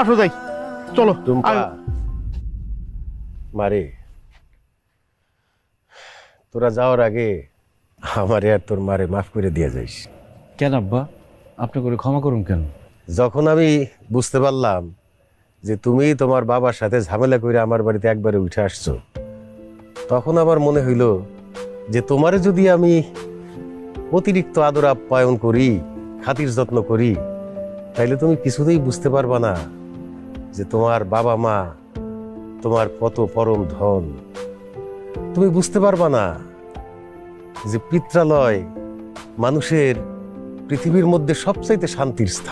আসো যাই, চলো। টুম্পা আয়। মারে, তোরা যাওয়ার আগে আমারে আর তোর মারে মাফ করে দিয়ে যাইস। কেন আব্বা, আপনি করে ক্ষমা করুন কেন? যখন আমি বুঝতে পারলাম যে তুমি তোমার বাবার সাথে ঝামেলা করে আমার বাড়িতে একবারে উঠে আসছো, তখন আমার মনে হইল যে তোমারে যদি আমি অতিরিক্ত আদর আপ্যায়ন করি, খাতির যত্ন করি, তাইলে তুমি কিছুতেই বুঝতে পারবা না যে তোমার বাবা মা তোমার কত পরম ধন। তুমি বুঝতে পারবা না যে পিত্রালয় মানুষের পৃথিবীর মধ্যে সবচাইতে শান্তির স্থান।